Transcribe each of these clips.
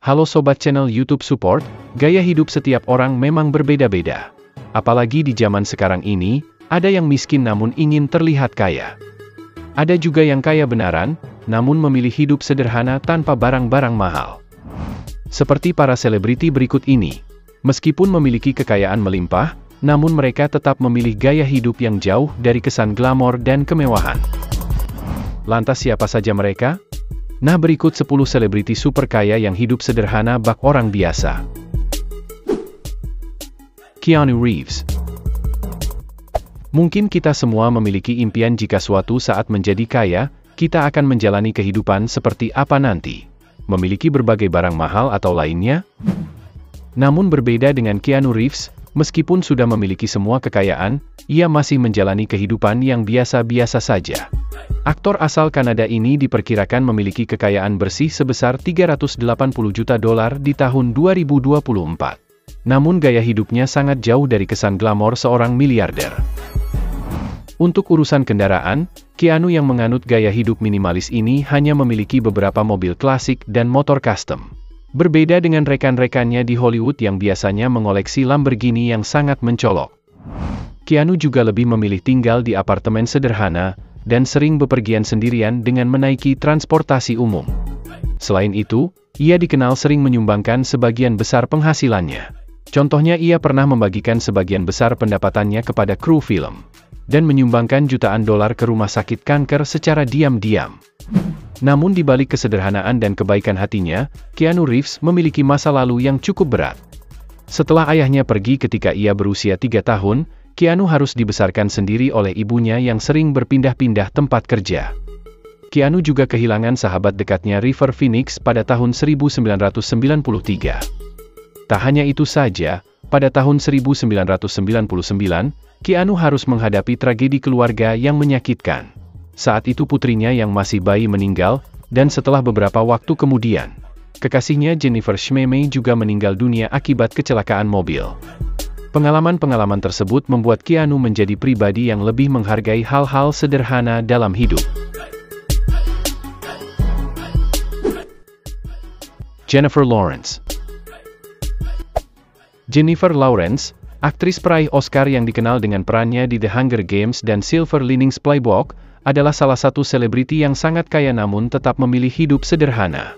Halo Sobat channel YouTube Support, gaya hidup setiap orang memang berbeda-beda. Apalagi di zaman sekarang ini, ada yang miskin namun ingin terlihat kaya. Ada juga yang kaya benaran, namun memilih hidup sederhana tanpa barang-barang mahal. Seperti para selebriti berikut ini. Meskipun memiliki kekayaan melimpah, namun mereka tetap memilih gaya hidup yang jauh dari kesan glamor dan kemewahan. Lantas siapa saja mereka? Nah, berikut 10 selebriti super kaya yang hidup sederhana bak orang biasa. Keanu Reeves. Mungkin kita semua memiliki impian jika suatu saat menjadi kaya, kita akan menjalani kehidupan seperti apa nanti. Memiliki berbagai barang mahal atau lainnya? Namun berbeda dengan Keanu Reeves, meskipun sudah memiliki semua kekayaan, ia masih menjalani kehidupan yang biasa-biasa saja. Aktor asal Kanada ini diperkirakan memiliki kekayaan bersih sebesar $380 juta di tahun 2024. Namun gaya hidupnya sangat jauh dari kesan glamor seorang miliarder. Untuk urusan kendaraan, Keanu yang menganut gaya hidup minimalis ini hanya memiliki beberapa mobil klasik dan motor custom. Berbeda dengan rekan-rekannya di Hollywood yang biasanya mengoleksi Lamborghini yang sangat mencolok. Keanu juga lebih memilih tinggal di apartemen sederhana, dan sering bepergian sendirian dengan menaiki transportasi umum. Selain itu, ia dikenal sering menyumbangkan sebagian besar penghasilannya. Contohnya ia pernah membagikan sebagian besar pendapatannya kepada kru film, dan menyumbangkan jutaan dolar ke rumah sakit kanker secara diam-diam. Namun di balik kesederhanaan dan kebaikan hatinya, Keanu Reeves memiliki masa lalu yang cukup berat. Setelah ayahnya pergi ketika ia berusia 3 tahun, Keanu harus dibesarkan sendiri oleh ibunya yang sering berpindah-pindah tempat kerja. Keanu juga kehilangan sahabat dekatnya River Phoenix pada tahun 1993. Tak hanya itu saja, pada tahun 1999, Keanu harus menghadapi tragedi keluarga yang menyakitkan. Saat itu putrinya yang masih bayi meninggal, dan setelah beberapa waktu kemudian, kekasihnya Jennifer Shmeme juga meninggal dunia akibat kecelakaan mobil. Pengalaman-pengalaman tersebut membuat Keanu menjadi pribadi yang lebih menghargai hal-hal sederhana dalam hidup. Jennifer Lawrence. Jennifer Lawrence, aktris peraih Oscar yang dikenal dengan perannya di The Hunger Games dan Silver Linings Playbook, adalah salah satu selebriti yang sangat kaya namun tetap memilih hidup sederhana.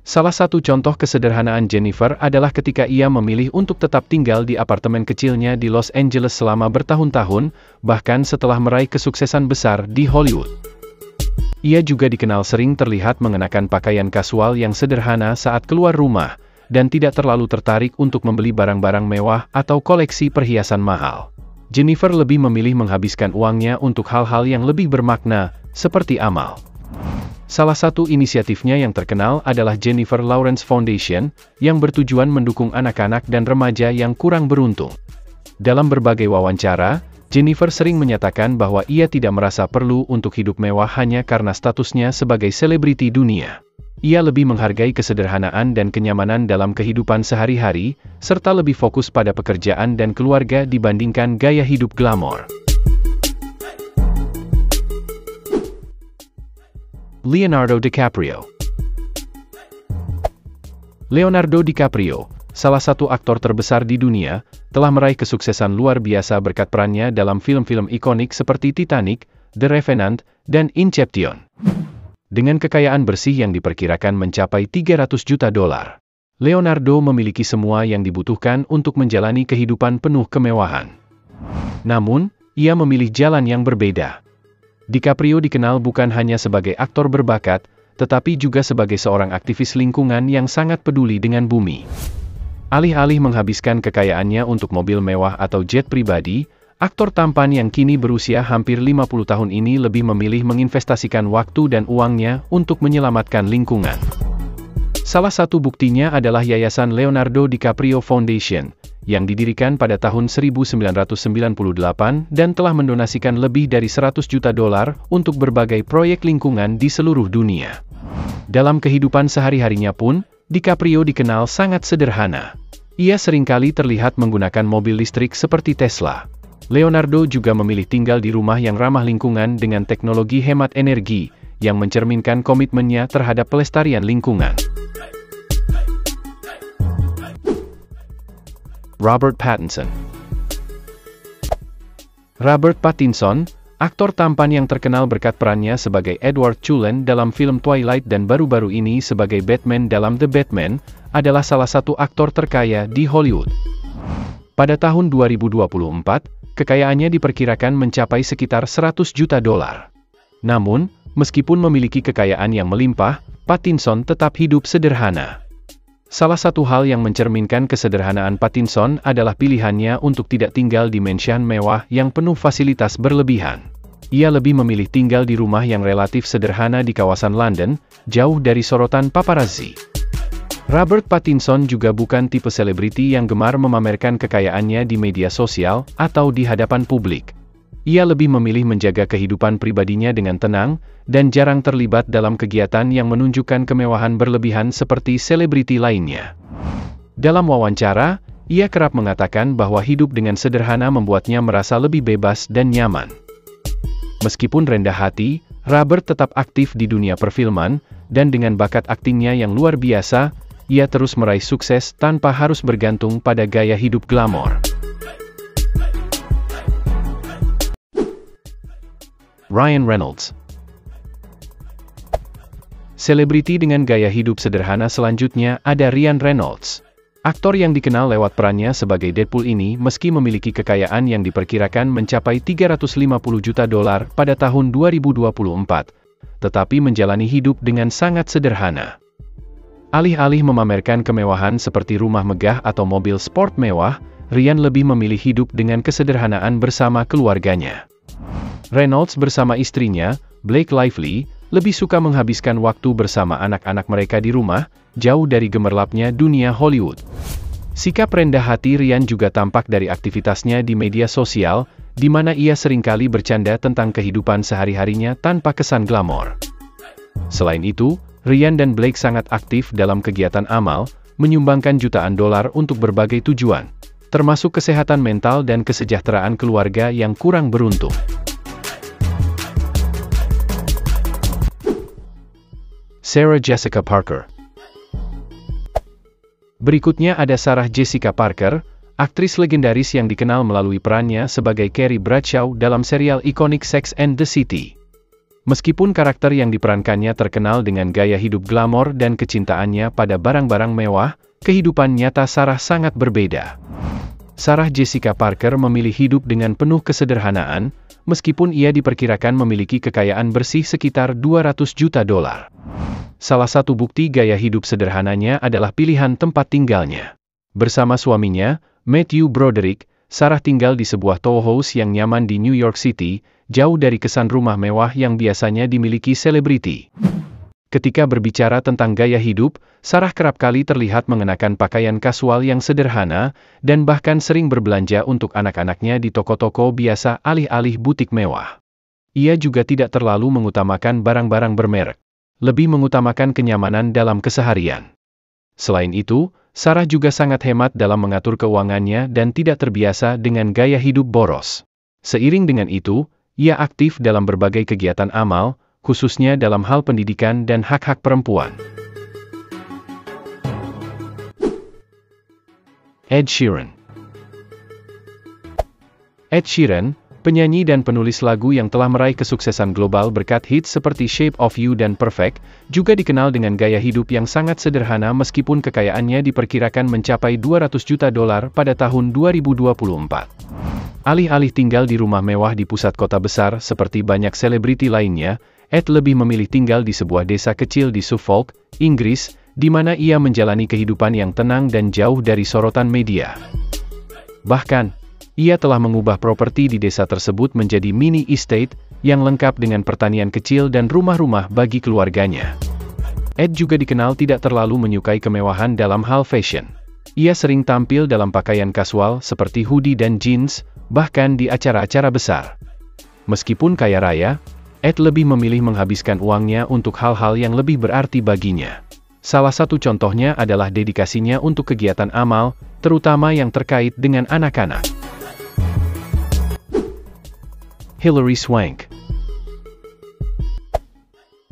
Salah satu contoh kesederhanaan Jennifer adalah ketika ia memilih untuk tetap tinggal di apartemen kecilnya di Los Angeles selama bertahun-tahun, bahkan setelah meraih kesuksesan besar di Hollywood. Ia juga dikenal sering terlihat mengenakan pakaian kasual yang sederhana saat keluar rumah, dan tidak terlalu tertarik untuk membeli barang-barang mewah atau koleksi perhiasan mahal. Jennifer lebih memilih menghabiskan uangnya untuk hal-hal yang lebih bermakna, seperti amal. Salah satu inisiatifnya yang terkenal adalah Jennifer Lawrence Foundation, yang bertujuan mendukung anak-anak dan remaja yang kurang beruntung. Dalam berbagai wawancara, Jennifer sering menyatakan bahwa ia tidak merasa perlu untuk hidup mewah hanya karena statusnya sebagai selebriti dunia. Ia lebih menghargai kesederhanaan dan kenyamanan dalam kehidupan sehari-hari, serta lebih fokus pada pekerjaan dan keluarga dibandingkan gaya hidup glamor. Leonardo DiCaprio. Leonardo DiCaprio, salah satu aktor terbesar di dunia, telah meraih kesuksesan luar biasa berkat perannya dalam film-film ikonik seperti Titanic, The Revenant, dan Inception. Dengan kekayaan bersih yang diperkirakan mencapai $300 juta, Leonardo memiliki semua yang dibutuhkan untuk menjalani kehidupan penuh kemewahan. Namun, ia memilih jalan yang berbeda. DiCaprio dikenal bukan hanya sebagai aktor berbakat, tetapi juga sebagai seorang aktivis lingkungan yang sangat peduli dengan bumi. Alih-alih menghabiskan kekayaannya untuk mobil mewah atau jet pribadi, aktor tampan yang kini berusia hampir 50 tahun ini lebih memilih menginvestasikan waktu dan uangnya untuk menyelamatkan lingkungan. Salah satu buktinya adalah Yayasan Leonardo DiCaprio Foundation, yang didirikan pada tahun 1998 dan telah mendonasikan lebih dari $100 juta untuk berbagai proyek lingkungan di seluruh dunia. Dalam kehidupan sehari-harinya pun, DiCaprio dikenal sangat sederhana. Ia seringkali terlihat menggunakan mobil listrik seperti Tesla. Leonardo juga memilih tinggal di rumah yang ramah lingkungan dengan teknologi hemat energi, yang mencerminkan komitmennya terhadap pelestarian lingkungan. Robert Pattinson. Robert Pattinson, aktor tampan yang terkenal berkat perannya sebagai Edward Cullen dalam film Twilight dan baru-baru ini sebagai Batman dalam The Batman, adalah salah satu aktor terkaya di Hollywood. Pada tahun 2024, kekayaannya diperkirakan mencapai sekitar $100 juta. Namun, meskipun memiliki kekayaan yang melimpah, Pattinson tetap hidup sederhana. Salah satu hal yang mencerminkan kesederhanaan Pattinson adalah pilihannya untuk tidak tinggal di mansion mewah yang penuh fasilitas berlebihan. Ia lebih memilih tinggal di rumah yang relatif sederhana di kawasan London, jauh dari sorotan paparazzi. Robert Pattinson juga bukan tipe selebriti yang gemar memamerkan kekayaannya di media sosial atau di hadapan publik. Ia lebih memilih menjaga kehidupan pribadinya dengan tenang, dan jarang terlibat dalam kegiatan yang menunjukkan kemewahan berlebihan seperti selebriti lainnya. Dalam wawancara, ia kerap mengatakan bahwa hidup dengan sederhana membuatnya merasa lebih bebas dan nyaman. Meskipun rendah hati, Robert tetap aktif di dunia perfilman, dan dengan bakat aktingnya yang luar biasa, ia terus meraih sukses tanpa harus bergantung pada gaya hidup glamor. Ryan Reynolds. Selebriti dengan gaya hidup sederhana selanjutnya ada Ryan Reynolds. Aktor yang dikenal lewat perannya sebagai Deadpool ini meski memiliki kekayaan yang diperkirakan mencapai $350 juta pada tahun 2024, tetapi menjalani hidup dengan sangat sederhana. Alih-alih memamerkan kemewahan seperti rumah megah atau mobil sport mewah, Ryan lebih memilih hidup dengan kesederhanaan bersama keluarganya. Reynolds bersama istrinya, Blake Lively, lebih suka menghabiskan waktu bersama anak-anak mereka di rumah, jauh dari gemerlapnya dunia Hollywood. Sikap rendah hati Ryan juga tampak dari aktivitasnya di media sosial, di mana ia seringkali bercanda tentang kehidupan sehari-harinya tanpa kesan glamor. Selain itu, Ryan dan Blake sangat aktif dalam kegiatan amal, menyumbangkan jutaan dolar untuk berbagai tujuan, termasuk kesehatan mental dan kesejahteraan keluarga yang kurang beruntung. Sarah Jessica Parker. Berikutnya ada Sarah Jessica Parker, aktris legendaris yang dikenal melalui perannya sebagai Carrie Bradshaw dalam serial ikonik Sex and the City. Meskipun karakter yang diperankannya terkenal dengan gaya hidup glamor dan kecintaannya pada barang-barang mewah, kehidupan nyata Sarah sangat berbeda. Sarah Jessica Parker memilih hidup dengan penuh kesederhanaan, meskipun ia diperkirakan memiliki kekayaan bersih sekitar $200 juta. Salah satu bukti gaya hidup sederhananya adalah pilihan tempat tinggalnya. Bersama suaminya, Matthew Broderick, Sarah tinggal di sebuah townhouse yang nyaman di New York City, jauh dari kesan rumah mewah yang biasanya dimiliki selebriti. Ketika berbicara tentang gaya hidup, Sarah kerap kali terlihat mengenakan pakaian kasual yang sederhana, dan bahkan sering berbelanja untuk anak-anaknya di toko-toko biasa alih-alih butik mewah. Ia juga tidak terlalu mengutamakan barang-barang bermerek, lebih mengutamakan kenyamanan dalam keseharian. Selain itu, Sarah juga sangat hemat dalam mengatur keuangannya dan tidak terbiasa dengan gaya hidup boros. Seiring dengan itu, ia aktif dalam berbagai kegiatan amal, khususnya dalam hal pendidikan dan hak-hak perempuan. Ed Sheeran. Ed Sheeran, penyanyi dan penulis lagu yang telah meraih kesuksesan global berkat hits seperti Shape of You dan Perfect, juga dikenal dengan gaya hidup yang sangat sederhana meskipun kekayaannya diperkirakan mencapai $200 juta pada tahun 2024. Alih-alih tinggal di rumah mewah di pusat kota besar seperti banyak selebriti lainnya, Ed lebih memilih tinggal di sebuah desa kecil di Suffolk, Inggris, di mana ia menjalani kehidupan yang tenang dan jauh dari sorotan media. Bahkan, ia telah mengubah properti di desa tersebut menjadi mini estate, yang lengkap dengan pertanian kecil dan rumah-rumah bagi keluarganya. Ed juga dikenal tidak terlalu menyukai kemewahan dalam hal fashion. Ia sering tampil dalam pakaian kasual seperti hoodie dan jeans, bahkan di acara-acara besar. Meskipun kaya raya, Ed lebih memilih menghabiskan uangnya untuk hal-hal yang lebih berarti baginya. Salah satu contohnya adalah dedikasinya untuk kegiatan amal, terutama yang terkait dengan anak-anak. Hilary Swank.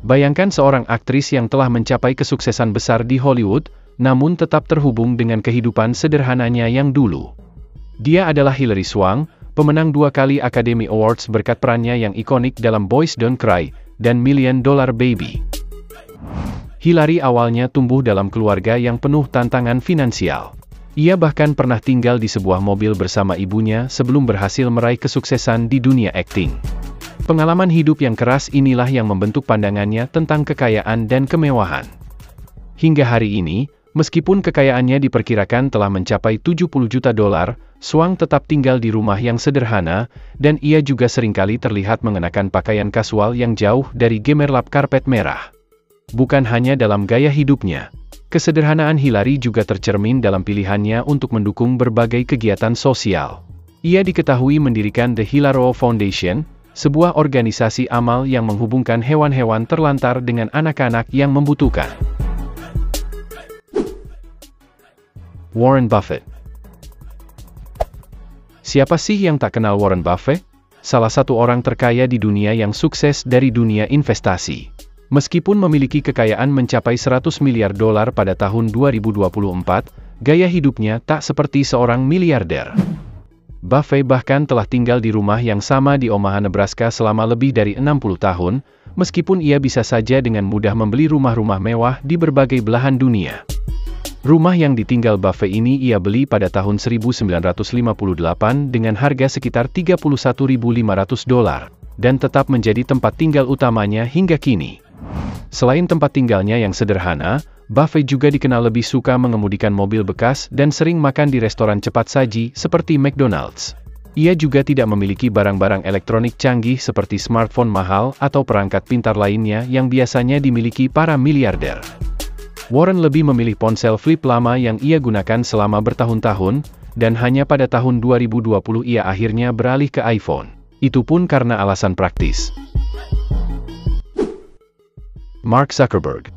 Bayangkan seorang aktris yang telah mencapai kesuksesan besar di Hollywood, namun tetap terhubung dengan kehidupan sederhananya yang dulu. Dia adalah Hilary Swank, pemenang 2 kali Academy Awards berkat perannya yang ikonik dalam Boys Don't Cry dan $1 Million Baby. Hilary awalnya tumbuh dalam keluarga yang penuh tantangan finansial. Ia bahkan pernah tinggal di sebuah mobil bersama ibunya sebelum berhasil meraih kesuksesan di dunia akting. Pengalaman hidup yang keras inilah yang membentuk pandangannya tentang kekayaan dan kemewahan. Hingga hari ini, meskipun kekayaannya diperkirakan telah mencapai $70 juta, Swank tetap tinggal di rumah yang sederhana, dan ia juga seringkali terlihat mengenakan pakaian kasual yang jauh dari gemerlap karpet merah. Bukan hanya dalam gaya hidupnya, kesederhanaan Hilary juga tercermin dalam pilihannya untuk mendukung berbagai kegiatan sosial. Ia diketahui mendirikan The Hilaro Foundation, sebuah organisasi amal yang menghubungkan hewan-hewan terlantar dengan anak-anak yang membutuhkan. Warren Buffett. Siapa sih yang tak kenal Warren Buffett? Salah satu orang terkaya di dunia yang sukses dari dunia investasi. Meskipun memiliki kekayaan mencapai $100 miliar pada tahun 2024, gaya hidupnya tak seperti seorang miliarder. Buffett bahkan telah tinggal di rumah yang sama di Omaha, Nebraska selama lebih dari 60 tahun, meskipun ia bisa saja dengan mudah membeli rumah-rumah mewah di berbagai belahan dunia. Rumah yang ditinggal Buffett ini ia beli pada tahun 1958 dengan harga sekitar $31.500 dan tetap menjadi tempat tinggal utamanya hingga kini. Selain tempat tinggalnya yang sederhana, Buffett juga dikenal lebih suka mengemudikan mobil bekas dan sering makan di restoran cepat saji seperti McDonald's. Ia juga tidak memiliki barang-barang elektronik canggih seperti smartphone mahal atau perangkat pintar lainnya yang biasanya dimiliki para miliarder. Warren lebih memilih ponsel flip lama yang ia gunakan selama bertahun-tahun, dan hanya pada tahun 2020 ia akhirnya beralih ke iPhone. Itu pun karena alasan praktis. Mark Zuckerberg.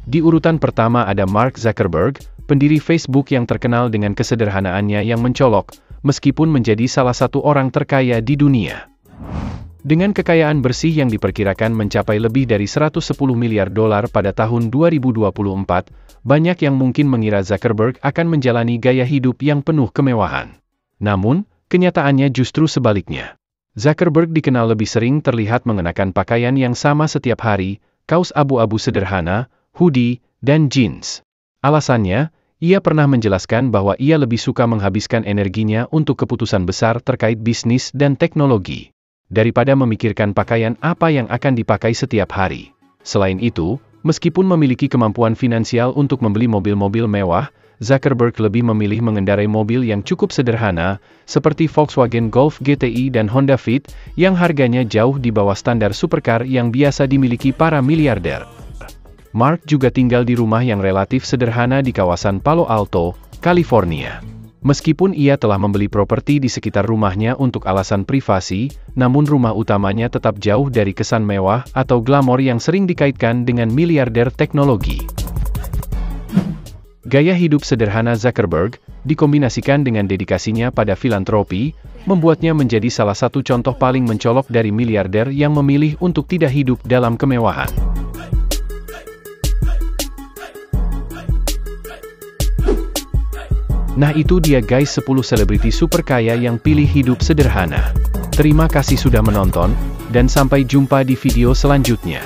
Di urutan pertama ada Mark Zuckerberg, pendiri Facebook yang terkenal dengan kesederhanaannya yang mencolok, meskipun menjadi salah satu orang terkaya di dunia. Dengan kekayaan bersih yang diperkirakan mencapai lebih dari $110 miliar pada tahun 2024, banyak yang mungkin mengira Zuckerberg akan menjalani gaya hidup yang penuh kemewahan. Namun, kenyataannya justru sebaliknya. Zuckerberg dikenal lebih sering terlihat mengenakan pakaian yang sama setiap hari, kaos abu-abu sederhana, hoodie, dan jeans. Alasannya, ia pernah menjelaskan bahwa ia lebih suka menghabiskan energinya untuk keputusan besar terkait bisnis dan teknologi, daripada memikirkan pakaian apa yang akan dipakai setiap hari. Selain itu, meskipun memiliki kemampuan finansial untuk membeli mobil-mobil mewah, Zuckerberg lebih memilih mengendarai mobil yang cukup sederhana, seperti Volkswagen Golf GTI dan Honda Fit, yang harganya jauh di bawah standar supercar yang biasa dimiliki para miliarder. Mark juga tinggal di rumah yang relatif sederhana di kawasan Palo Alto, California. Meskipun ia telah membeli properti di sekitar rumahnya untuk alasan privasi, namun rumah utamanya tetap jauh dari kesan mewah atau glamor yang sering dikaitkan dengan miliarder teknologi. Gaya hidup sederhana Zuckerberg, dikombinasikan dengan dedikasinya pada filantropi, membuatnya menjadi salah satu contoh paling mencolok dari miliarder yang memilih untuk tidak hidup dalam kemewahan. Nah itu dia guys 10 selebriti super kaya yang pilih hidup sederhana. Terima kasih sudah menonton, dan sampai jumpa di video selanjutnya.